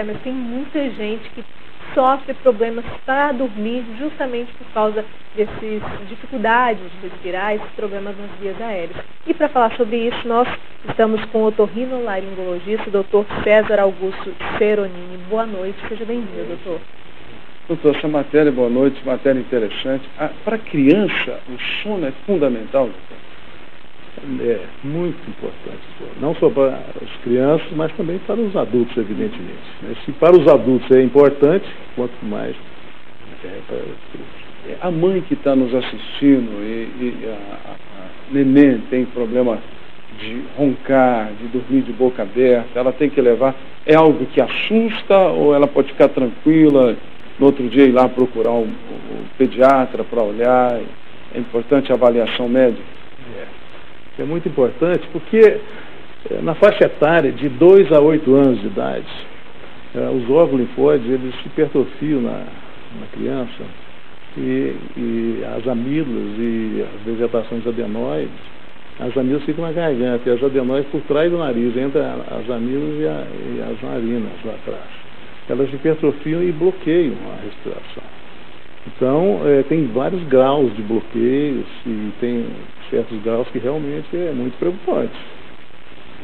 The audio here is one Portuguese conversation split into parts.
mas tem muita gente que sofre problemas para dormir justamente por causa dessas dificuldades de respirar, esses problemas nas vias aéreas. E para falar sobre isso, nós estamos com o otorrinolaringologista, o Dr. César Augusto Ceronini. Boa noite, seja bem-vindo, doutor. Doutor, essa matéria, boa noite, matéria interessante. Para a criança, o sono é fundamental, doutor? É muito importante, não só para as crianças, mas também para os adultos, evidentemente. Se para os adultos é importante, quanto mais para as crianças. A mãe que está nos assistindo e a neném tem problema de roncar, de dormir de boca aberta, ela tem que levar, é algo que assusta ou ela pode ficar tranquila, no outro dia ir lá procurar um pediatra para olhar? É importante a avaliação médica? É muito importante porque na faixa etária de 2 a 8 anos de idade, os óvulos linfóides eles se hipertrofiam na criança e as amígdalas e as vegetações adenoides, as amígdalas ficam na garganta e as adenoides por trás do nariz, entre as amígdalas e as narinas lá atrás. Elas hipertrofiam e bloqueiam a respiração. Então, tem vários graus de bloqueios e tem certos graus que realmente é muito preocupante.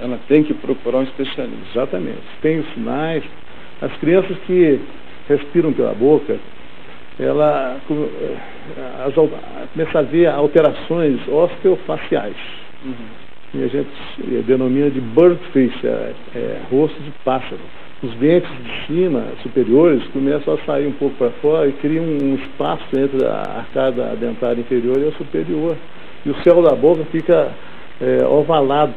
Ela tem que procurar um especialista. Exatamente. Tem os sinais. As crianças que respiram pela boca, ela começa a ver alterações osteofaciais. Uhum. E a gente denomina de bird face, rosto de pássaro. Os dentes de cima, superiores, começam a sair um pouco para fora e criam um espaço entre a arcada dentária inferior e a superior. E o céu da boca fica ovalado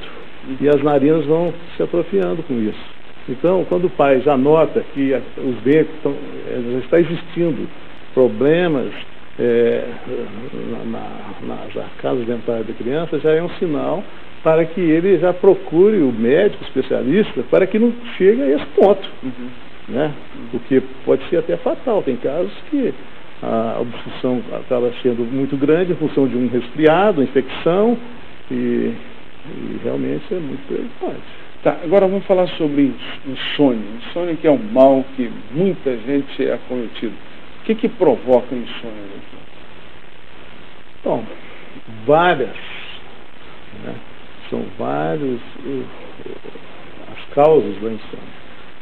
e as narinas vão se atrofiando com isso. Então, quando o pai já nota que os dentes já está existindo problemas nas arcadas dentárias da criança, já é um sinal para que ele já procure o médico especialista para que não chegue a esse ponto. Uhum. Né? Porque pode ser até fatal. Tem casos que a obstrução acaba sendo muito grande em função de um resfriado, uma infecção, e realmente é muito preocupante. Tá, agora vamos falar sobre insônia. Insônia que é um mal que muita gente é acometido. O que provoca a insônia? Bom, várias, né? São várias as causas da insônia.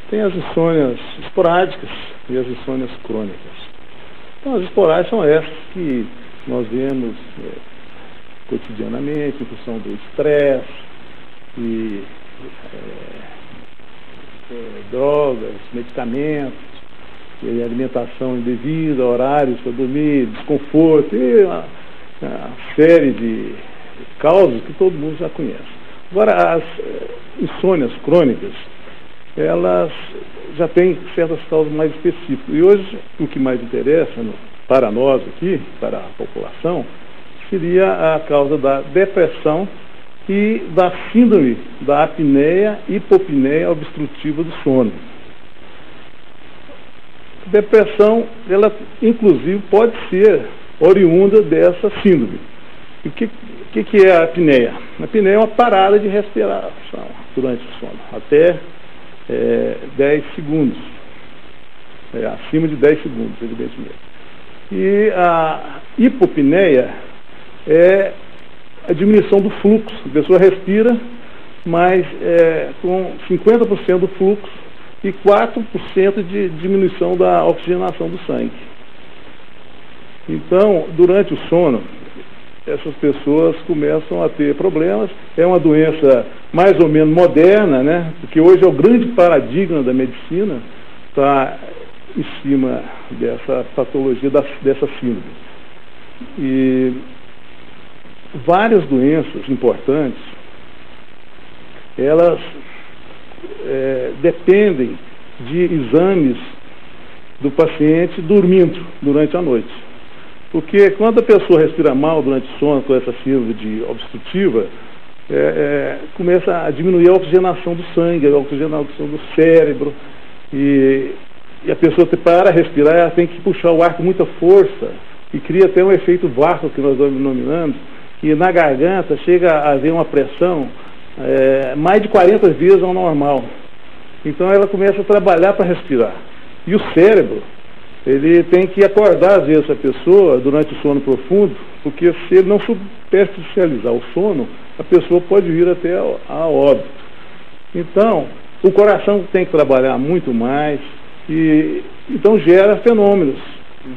Tem as insônias esporádicas e as insônias crônicas. Então, as esporádicas são essas que nós vemos cotidianamente, em função do estresse e drogas, medicamentos, e alimentação indevida, horários para dormir, desconforto, e uma série de causas que todo mundo já conhece. Agora, as insônias crônicas, elas já têm certas causas mais específicas. E hoje, o que mais interessa para nós aqui, para a população, seria a causa da depressão e da síndrome da apneia e hipopneia obstrutiva do sono. Depressão, ela inclusive pode ser oriunda dessa síndrome. E o que é a apneia? A apneia é uma parada de respiração durante o sono, até 10 segundos, acima de 10 segundos, evidentemente. E a hipopneia é a diminuição do fluxo. A pessoa respira, mas com 50% do fluxo e 4% de diminuição da oxigenação do sangue. Então, durante o sono, essas pessoas começam a ter problemas. É uma doença mais ou menos moderna, né? Porque hoje é o grande paradigma da medicina, está em cima dessa patologia, dessa síndrome. E várias doenças importantes, elas dependem de exames do paciente dormindo durante a noite. Porque quando a pessoa respira mal durante o sono com essa síndrome obstrutiva, começa a diminuir a oxigenação do sangue, a oxigenação do cérebro, e a pessoa, para respirar, ela tem que puxar o ar com muita força, e cria até um efeito vácuo, que nós denominamos, que na garganta chega a haver uma pressão mais de 40 vezes ao normal. Então ela começa a trabalhar para respirar. E o cérebro, ele tem que acordar às vezes a pessoa durante o sono profundo, porque se ele não superficializar o sono, a pessoa pode vir até a óbito. Então, o coração tem que trabalhar muito mais, e então gera fenômenos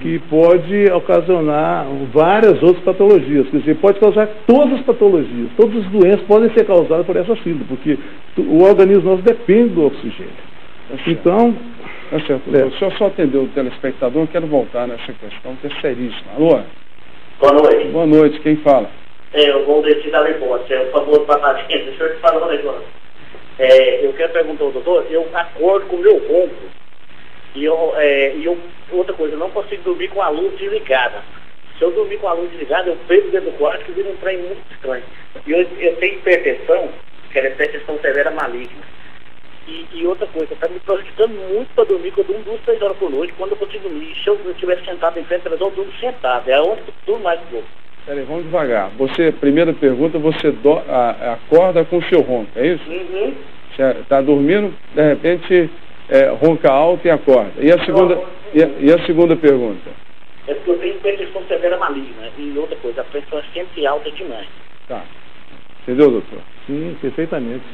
que pode ocasionar várias outras patologias. Quer dizer, pode causar todas as patologias, todas as doenças podem ser causadas por essa síndrome, porque o organismo nosso depende do oxigênio. Então, Deixa eu só atender o telespectador, eu quero voltar nessa questão que é seríssima. Alô? Boa noite. Boa noite, quem fala? Eu vou decidir da Leponte, é o famoso Batatinha. Deixa eu te falar um negócio. Eu quero perguntar ao doutor, eu acordo com o meu ronco, e outra coisa, eu não consigo dormir com a luz desligada. Se eu dormir com a luz desligada, eu perco dentro do quarto, que vira um trem muito estranho. E eu tenho hipertensão, que é hipertensão severa maligna. E outra coisa, está me prejudicando muito para dormir, que eu durmo 2, 3 horas por noite, quando eu consigo dormir. Se eu estiver sentado em frente à televisão, eu durmo sentado. É onde eu durmo mais um pouco. Peraí, vamos devagar. Primeira pergunta, você acorda com o seu ronco, é isso? Uhum. Você está dormindo, de repente ronca alto e acorda. E a segunda pergunta? É porque eu tenho hipertensão severa maligna. E outra coisa, a pressão é sempre alta demais. Tá. Entendeu, doutor? sim, perfeitamente.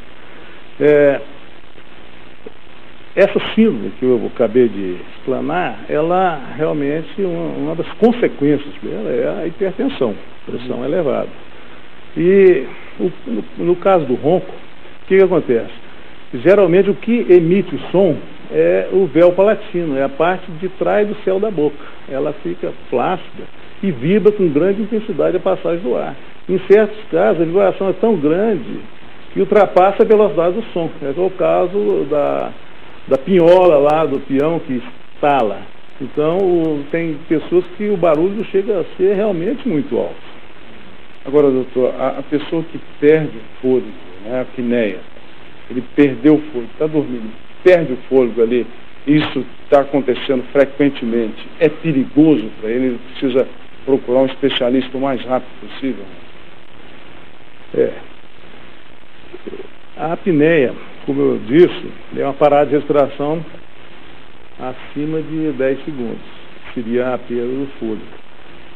Essa síndrome que eu acabei de explanar, ela realmente, uma das consequências dela é a hipertensão, pressão elevada. E no caso do ronco, o que acontece? Geralmente o que emite o som é o véu palatino, é a parte de trás do céu da boca. Ela fica flácida e vibra com grande intensidade a passagem do ar. Em certos casos, a vibração é tão grande que ultrapassa a velocidade do som. É o caso da pinhola lá, do peão que estala. Então, tem pessoas que o barulho chega a ser realmente muito alto. Agora, doutor, a pessoa que perde o fôlego, né, a apneia, ele perdeu o fôlego, está dormindo, perde o fôlego ali, isso está acontecendo frequentemente, é perigoso para ele precisa procurar um especialista o mais rápido possível? A apneia, como eu disse, é uma parada de respiração acima de 10 segundos, seria a perda do fôlego.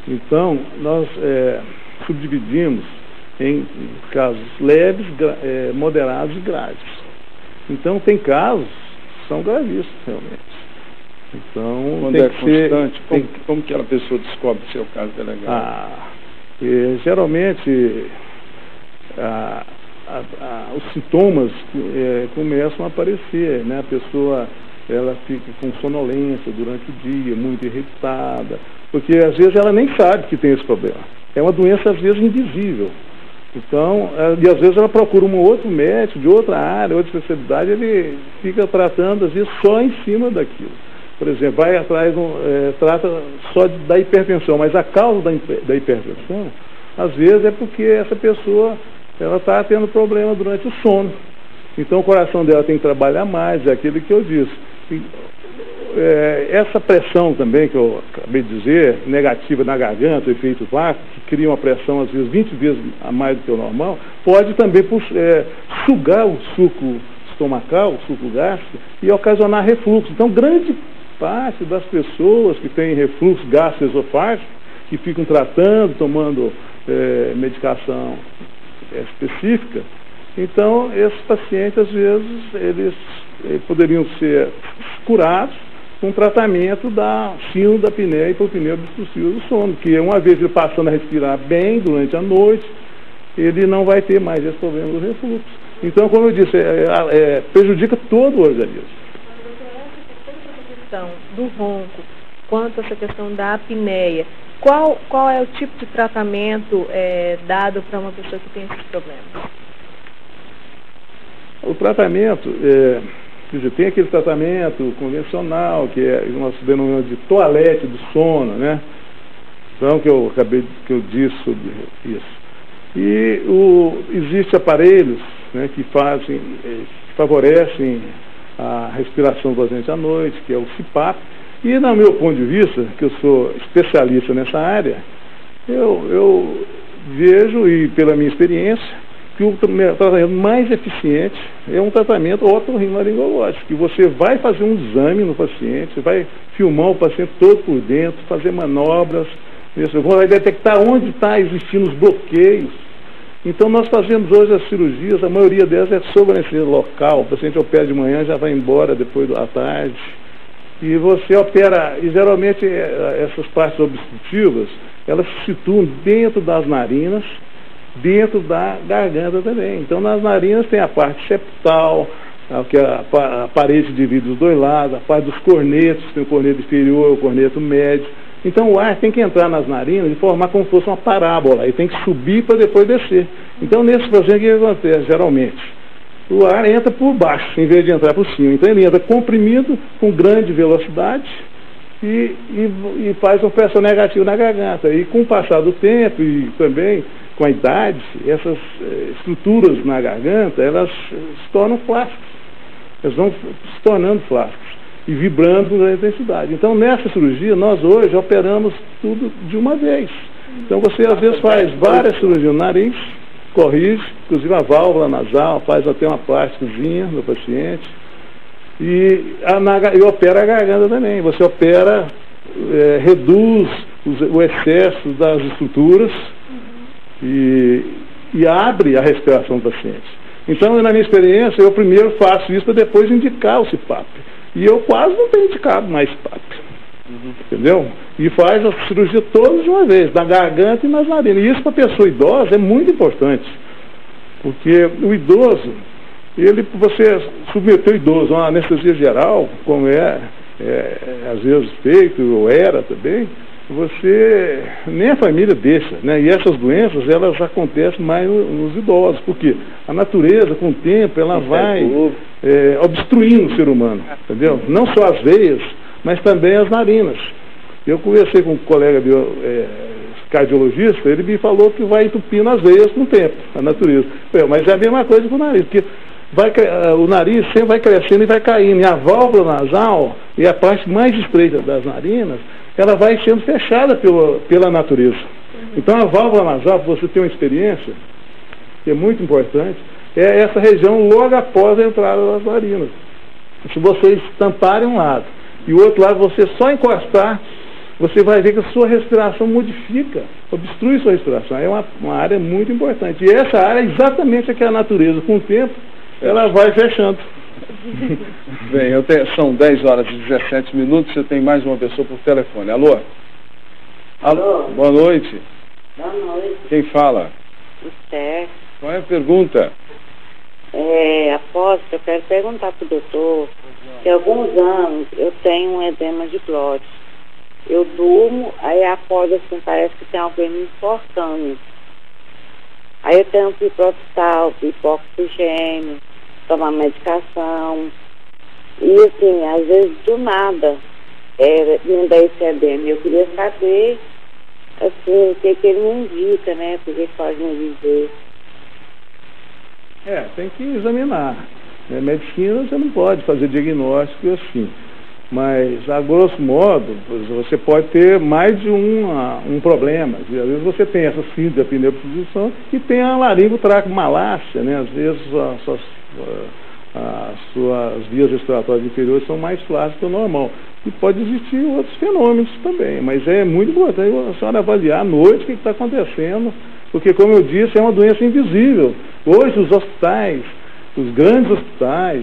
Então, nós subdividimos em casos leves, moderados e graves. Então, tem casos que são gravíssimos, realmente. Então, quando é constante, como que a pessoa descobre se é o caso dela grave? Geralmente, os sintomas começam a aparecer, né? A pessoa ela fica com sonolência durante o dia, muito irritada, porque às vezes ela nem sabe que tem esse problema. É uma doença às vezes invisível. Então, e às vezes ela procura um outro médico de outra área, outra especialidade, ele fica tratando às vezes só em cima daquilo. Por exemplo, vai atrás, trata só da hipertensão, mas a causa da hipertensão, às vezes é porque essa pessoa ela está tendo problema durante o sono. Então o coração dela tem que trabalhar mais, é aquilo que eu disse. Essa pressão também que eu acabei de dizer, negativa na garganta, o efeito vácuo, que cria uma pressão às vezes 20 vezes a mais do que o normal, pode também sugar o suco estomacal, o suco gástrico, e ocasionar refluxo. Então grande parte das pessoas que têm refluxo gastroesofágico, que ficam tratando, tomando medicação específica, então esses pacientes às vezes eles poderiam ser curados com tratamento da síndrome da apneia e hipopneia obstrutiva do sono, que uma vez ele passando a respirar bem durante a noite, ele não vai ter mais esse problema do refluxo. Então, como eu disse, prejudica todo o organismo. Tanto essa questão do ronco quanto essa questão da apneia, qual é o tipo de tratamento dado para uma pessoa que tem esses problemas? O tratamento, tem aquele tratamento convencional, que nós denominamos de toalete do sono, né? Então, que eu disse sobre isso. E existem aparelhos, né, que favorecem a respiração vazante à noite, que é o CPAP. E, no meu ponto de vista, que eu sou especialista nessa área, eu vejo, e pela minha experiência, que o tratamento mais eficiente é um tratamento otorrinolaringológico, que você vai fazer um exame no paciente, você vai filmar o paciente todo por dentro, fazer manobras, vai detectar onde está existindo os bloqueios. Então nós fazemos hoje as cirurgias, a maioria delas é sobre anestesia local, o paciente opera de manhã, já vai embora depois da tarde, e você opera, e geralmente essas partes obstrutivas, elas se situam dentro das narinas, dentro da garganta também. Então nas narinas tem a parte septal, que é a parede divide os dois lados, a parte dos cornetos, tem o corneto inferior, o corneto médio. Então o ar tem que entrar nas narinas e formar como se fosse uma parábola, e tem que subir para depois descer. Então nesse processo o que acontece geralmente? O ar entra por baixo, em vez de entrar por cima. Então ele entra comprimido, com grande velocidade, e faz uma pressão negativa na garganta. E com o passar do tempo e também com a idade, essas estruturas na garganta, elas se tornam plásticas. Elas vão se tornando plásticas e vibrando com grande intensidade. Então, nessa cirurgia, nós hoje operamos tudo de uma vez. Então, você às vezes faz várias cirurgias no nariz, corrige, inclusive a válvula nasal, faz até uma plásticazinha no paciente, e opera a garganta também. Você opera, reduz o excesso das estruturas e abre a respiração do paciente. Então, na minha experiência, eu primeiro faço isso para depois indicar o CPAP. E eu quase não tenho indicado mais CPAP. Entendeu? E faz a cirurgia toda de uma vez, na garganta e nas narinas. E isso para a pessoa idosa é muito importante. Porque o idoso, você submeteu o idoso a uma anestesia geral, como às vezes feito, ou era também, você, nem a família deixa, né? E essas doenças, elas acontecem mais nos idosos, porque a natureza, com o tempo, ela vai obstruindo o ser humano, entendeu? Não só as veias, mas também as narinas. Eu conversei com um colega meu, cardiologista, ele me falou que vai entupindo as veias com o tempo, a natureza. Mas é a mesma coisa com o nariz, porque o nariz sempre vai crescendo e vai caindo, e a válvula nasal, e a parte mais estreita das narinas, ela vai sendo fechada pela natureza. Então a válvula nasal, para você ter uma experiência, que é muito importante, é essa região logo após a entrada das narinas. Se vocês tamparem um lado e o outro lado você só encostar, você vai ver que a sua respiração modifica, obstrui sua respiração. É uma área muito importante. E essa área é exatamente a que a natureza, com o tempo, ela vai fechando. Bem, são 10 horas e 17 minutos, você tem mais uma pessoa por telefone. Alô? Alô? Boa noite. Boa noite. Quem fala? Esther. Qual é a pergunta? Após, eu quero perguntar para o doutor, que há alguns anos eu tenho um edema de glote. Eu durmo, aí após assim, parece que tem alguém me enforcando. Aí eu tenho piproxal, pipoxigênio, tomar medicação. E assim, às vezes do nada me dá esse edema. Eu queria saber assim, o que ele me indica, né? Porque ele pode me dizer. Tem que examinar. Medicina você não pode fazer diagnóstico assim. Mas, a grosso modo, você pode ter mais de um problema. Às vezes você tem essa síndrome da pneumoposição e tem a laringotracomalácia, né? Às vezes as suas vias respiratórias inferiores são mais flácidas que o normal. E pode existir outros fenômenos também. Mas é muito importante a senhora avaliar à noite o que está acontecendo, porque, como eu disse, é uma doença invisível. Hoje os hospitais, os grandes hospitais,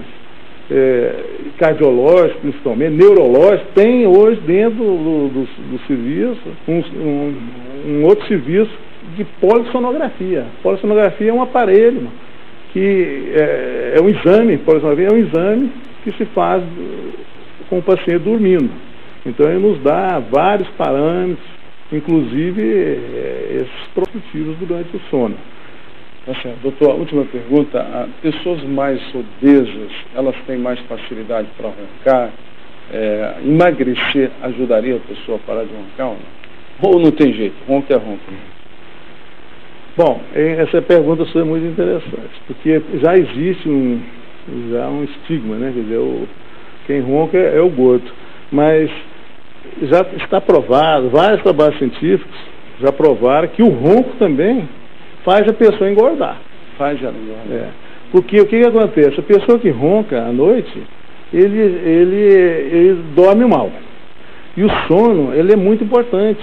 cardiológico, principalmente, neurológico, tem hoje dentro do serviço um outro serviço de polissonografia. Polissonografia é um aparelho que é um exame, polissonografia é um exame que se faz com o paciente dormindo. Então ele nos dá vários parâmetros, inclusive esses prospectivos durante o sono. Tá certo. Doutor, última pergunta. Pessoas mais obesas, elas têm mais facilidade para roncar? Emagrecer ajudaria a pessoa a parar de roncar ou não? Ou não tem jeito? Ronco é ronco. Bom, essa pergunta sua é muito interessante, porque já existe um estigma, né? Quer dizer, quem ronca é o gordo. Mas já está provado, vários trabalhos científicos já provaram que o ronco também faz a pessoa engordar. Faz ela engordar. Porque o que acontece? A pessoa que ronca à noite, ele dorme mal. E o sono, ele é muito importante.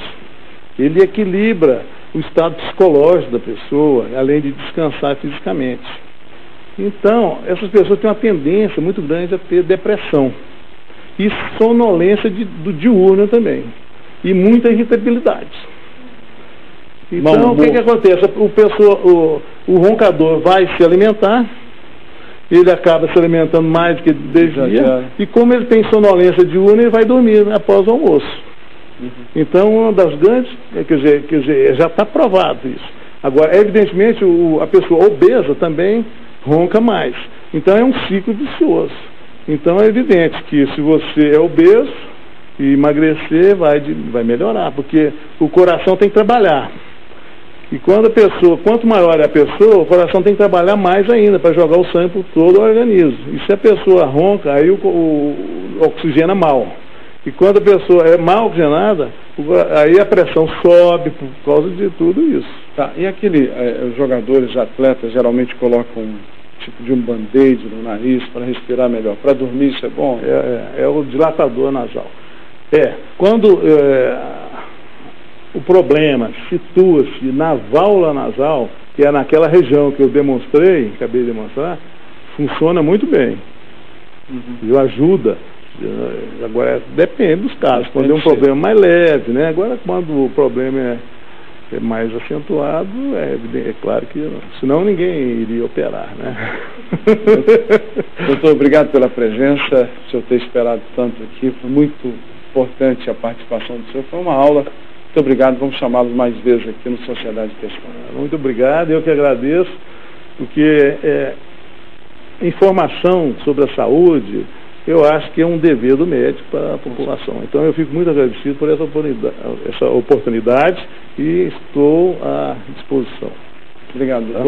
Ele equilibra o estado psicológico da pessoa, além de descansar fisicamente. Então, essas pessoas têm uma tendência muito grande a ter depressão. E sonolência do diurno também. E muita irritabilidade. Então, o que acontece? O roncador vai se alimentar, ele acaba se alimentando mais do que devia, e como ele tem sonolência diurna, ele vai dormir após o almoço. Então, uma das grandes, quer dizer, já está provado isso. Agora, evidentemente, a pessoa obesa também ronca mais. Então, é um ciclo vicioso. Então, é evidente que se você é obeso e emagrecer, vai melhorar, porque o coração tem que trabalhar. E quanto maior é a pessoa, o coração tem que trabalhar mais ainda para jogar o sangue por todo o organismo. E se a pessoa ronca, aí o oxigena mal. E quando a pessoa é mal oxigenada, aí a pressão sobe por causa de tudo isso. Tá, e os jogadores, atletas, geralmente colocam tipo de um band-aid no nariz para respirar melhor. Para dormir isso é bom? É o dilatador nasal. Quando o problema situa-se na válvula nasal, que é naquela região que eu acabei de demonstrar, funciona muito bem. E ajuda. Agora, depende dos casos. Quando é um problema mais leve, né? Agora, quando o problema é mais acentuado, é claro que senão ninguém iria operar, né? Doutor, obrigado pela presença, o senhor ter esperado tanto aqui, foi muito importante a participação do senhor, foi uma aula. Muito obrigado, vamos chamá-lo mais vezes aqui no Sociedade Questão. Muito obrigado, eu que agradeço, porque informação sobre a saúde, eu acho que é um dever do médico para a população. Então eu fico muito agradecido por essa oportunidade e estou à disposição. Obrigado, doutor.